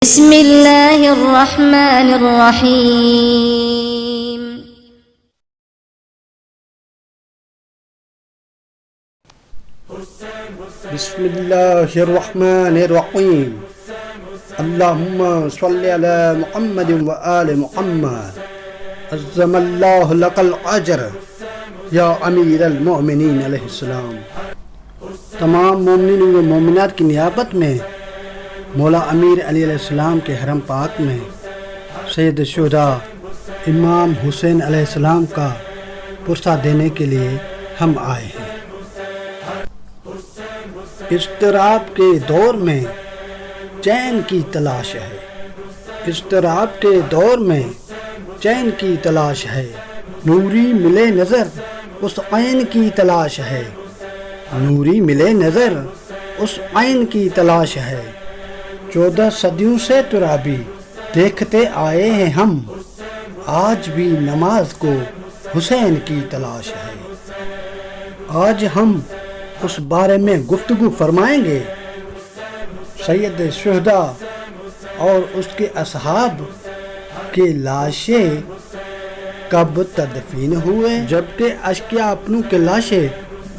بسم اللہ الرحمن الرحیم بسم اللہ الرحمن الرحیم اللہم صلی علی محمد و آل محمد عظم اللہ لک الاجر یا امیر المؤمنین علیہ السلام۔ تمام مومنین و مومنات کی نیابت میں مولا امیر علیہ السلام کے حرم پاک میں سید الشہداء امام حسین علیہ السلام کا پرسہ دینے کے لیے ہم آئے ہیں۔ اضطراب کے دور میں چین کی تلاش ہے، اضطراب کے دور میں چین کی تلاش ہے، نوری ملے نظر اس عین کی تلاش ہے، نوری ملے نظر اس عین کی تلاش ہے۔ 14 صدیوں سے ترابی دیکھتے آئے ہیں ہم، آج بھی نماز کو حسین کی تلاش ہے۔ آج ہم اس بارے میں گفتگو فرمائیں گے، سید الشہداء اور اس کے اصحاب کی لاشیں کب تدفین ہوئے، جبکہ اشقیاء اپنوں کے لاشیں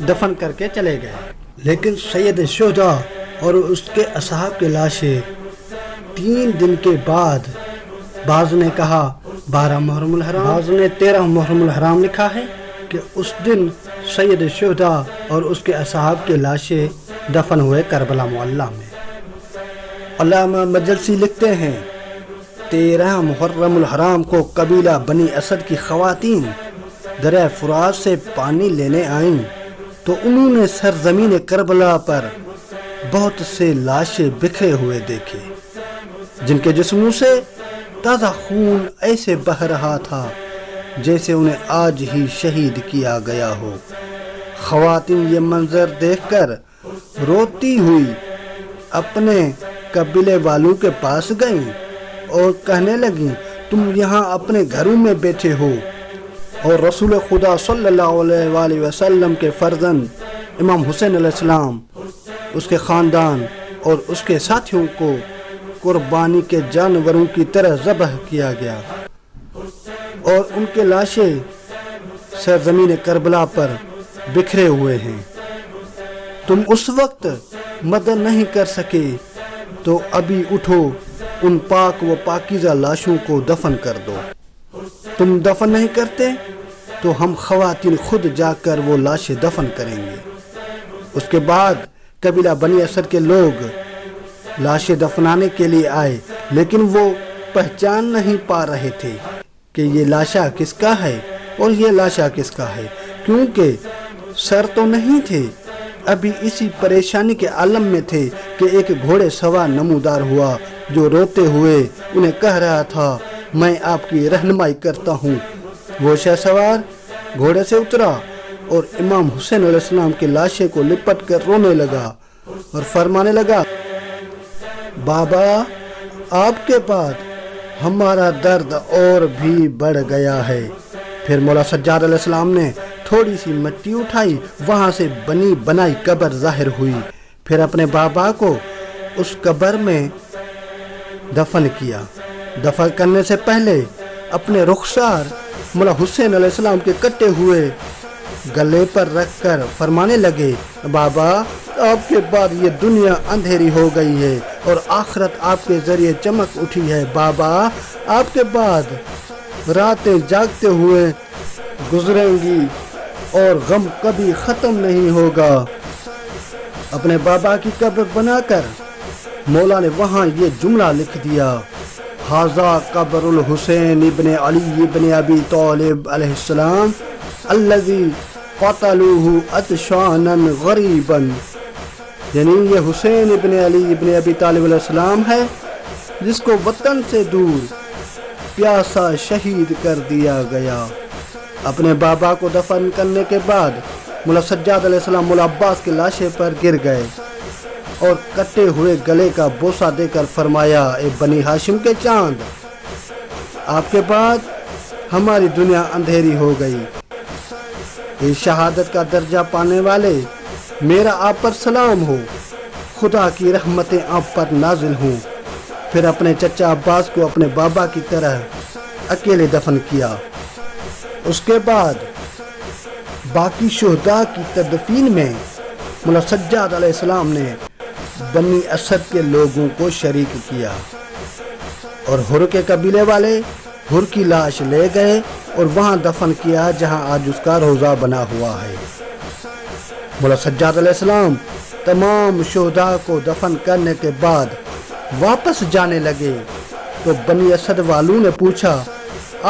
دفن کر کے چلے گئے، لیکن سید الشہداء اور اس کے اصحاب کی لاشیں 3 دن کے بعد، بعض نے کہا 12 محرم الحرام، بعض نے 13 محرم الحرام لکھا ہے کہ اس دن سید الشہداء اور اس کے اصحاب کے لاشیں دفن ہوئے کربلا معلیٰ میں۔ علامہ مجلسی لکھتے ہیں 13 محرم الحرام کو قبیلہ بنی اسد کی خواتین دریا فرات سے پانی لینے آئیں تو انہوں نے سرزمین کربلا پر بہت سے لاشیں بکھرے ہوئے دیکھے، جن کے جسموں سے تازہ خون ایسے بہہ رہا تھا جیسے انہیں آج ہی شہید کیا گیا ہو۔ خواتین یہ منظر دیکھ کر روتی ہوئی اپنے قبیلے والوں کے پاس گئیں اور کہنے لگیں تم یہاں اپنے گھروں میں بیٹھے ہو اور رسول خدا صلی اللہ علیہ وآلہ وسلم کے فرزند امام حسین علیہ السلام، اس کے خاندان اور اس کے ساتھیوں کو قربانی کے جانوروں کی طرح ذبح کیا گیا اور ان کے لاشیں سرزمین کربلا پر بکھرے ہوئے ہیں۔ تم اس وقت مدد نہیں کر سکے تو ابھی اٹھو، ان پاک و پاکیزہ لاشوں کو دفن کر دو۔ تم دفن نہیں کرتے تو ہم خواتین خود جا کر وہ لاشیں دفن کریں گے۔ اس کے بعد قبیلہ بنی اسد کے لوگ لاشیں دفنانے کے لیے آئے، لیکن وہ پہچان نہیں پا رہے تھے کہ یہ لاشا کس کا ہے اور یہ لاشا کس کا ہے، کیونکہ سر تو نہیں تھے۔ ابھی اسی پریشانی کے عالم میں تھے کہ ایک گھوڑے سوار نمودار ہوا جو روتے ہوئے انہیں کہہ رہا تھا میں آپ کی رہنمائی کرتا ہوں۔ وہ شہ سوار گھوڑے سے اترا اور امام حسین علیہ السلام کی لاشیں کو لپٹ کر رونے لگا اور فرمانے لگا بابا آپ کے بعد ہمارا درد اور بھی بڑھ گیا ہے۔ پھر مولا سجاد علیہ السلام نے تھوڑی سی مٹی اٹھائی، وہاں سے بنی بنائی قبر ظاہر ہوئی، پھر اپنے بابا کو اس قبر میں دفن کیا۔ دفن کرنے سے پہلے اپنے رخسار مولا حسین علیہ السلام کے کٹے ہوئے گلے پر رکھ کر فرمانے لگے بابا آپ کے بعد یہ دنیا اندھیری ہو گئی ہے اور آخرت آپ کے ذریعے چمک اٹھی ہے۔ بابا آپ کے بعد راتیں جاگتے ہوئے گزریں گی اور غم کبھی ختم نہیں ہوگا۔ اپنے بابا کی قبر بنا کر مولا نے وہاں یہ جملہ لکھ دیا ھذا قبر الحسین ابن علی ابن ابی طالب علیہ السلام الذی قتلوہ عطشانا غریبا، یعنی یہ حسین ابن علی ابن ابی طالب علیہ السلام ہے جس کو وطن سے دور پیاسا شہید کر دیا گیا۔ اپنے بابا کو دفن کرنے کے بعد مولا سجاد علیہ السلام مولا عباس کی لاشیں پر گر گئے اور کٹے ہوئے گلے کا بوسہ دے کر فرمایا اے بنی ہاشم کے چاند آپ کے بعد ہماری دنیا اندھیری ہو گئی۔ اس شہادت کا درجہ پانے والے میرا آپ پر سلام ہو، خدا کی رحمتیں آپ پر نازل ہوں۔ پھر اپنے چچا عباس کو اپنے بابا کی طرح اکیلے دفن کیا۔ اس کے بعد باقی شہداء کی تدفین میں مولا سجاد علیہ السلام نے بنی اسد کے لوگوں کو شریک کیا اور ہر کے قبیلے والے ہر کی لاش لے گئے اور وہاں دفن کیا جہاں آج اس کا روضہ بنا ہوا ہے۔ مولا سجاد علیہ السلام تمام شہداء کو دفن کرنے کے بعد واپس جانے لگے تو بنی اسد والوں نے پوچھا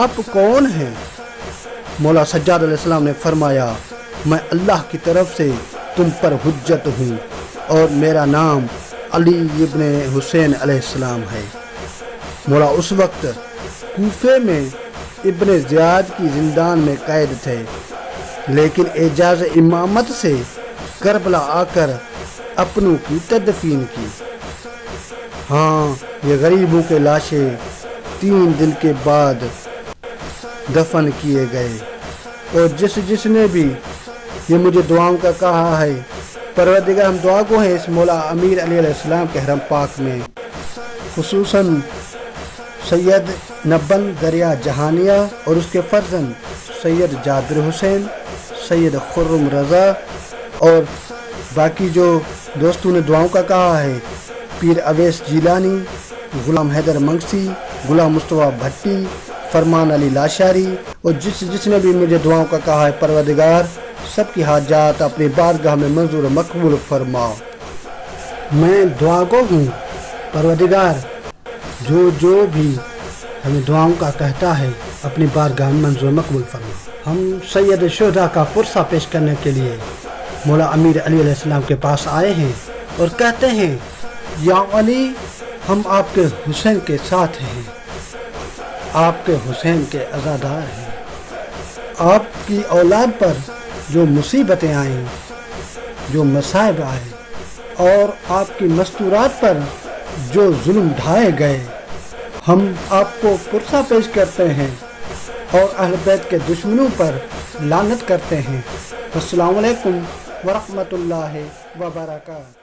آپ کون ہیں؟ مولا سجاد علیہ السلام نے فرمایا میں اللہ کی طرف سے تم پر حجت ہوں اور میرا نام علی ابن حسین علیہ السلام ہے۔ مولا اس وقت کوفے میں ابن زیاد کی زندان میں قید تھے، لیکن اعجاز امامت سے کربلا آ کر اپنوں کی تدفین کی۔ ہاں، یہ غریبوں کے لاشیں 3 دن کے بعد دفن کیے گئے، اور جس نے بھی یہ مجھے دعاؤں کا کہا ہے، پروردگار ہم دعا کو ہیں اس مولا امیر علی علیہ السلام کے حرم پاک میں، خصوصاً سید نبن دریا جہانیہ اور اس کے فرزند سید جابر حسین، سید خرم رضا اور باقی جو دوستوں نے دعاؤں کا کہا ہے، پیر اویس جیلانی، غلام حیدر منگسی، غلام مصطفیٰ بھٹی، فرمان علی لاشاری اور جس نے بھی مجھے دعاؤں کا کہا ہے، پروردگار سب کی حاجات اپنی بارگاہ میں منظور و مقبول فرما۔ میں دعا گو ہوں، پروردگار جو بھی ہمیں دعاؤں کا کہتا ہے اپنی بارگاہ میں منظور و مقبول فرما۔ ہم سید شہداء کا پرسہ پیش کرنے کے لیے مولا امیر علی علیہ السلام کے پاس آئے ہیں اور کہتے ہیں یا علی، ہم آپ کے حسین کے ساتھ ہیں، آپ کے حسین کے عزادار ہیں۔ آپ کی اولاد پر جو مصیبتیں آئیں، جو مصائب آئے اور آپ کی مستورات پر جو ظلم ڈھائے گئے، ہم آپ کو پرسہ پیش کرتے ہیں اور اہل بیت کے دشمنوں پر لعنت کرتے ہیں۔ السلام علیکم ورحمۃ اللہ وبرکاتہ۔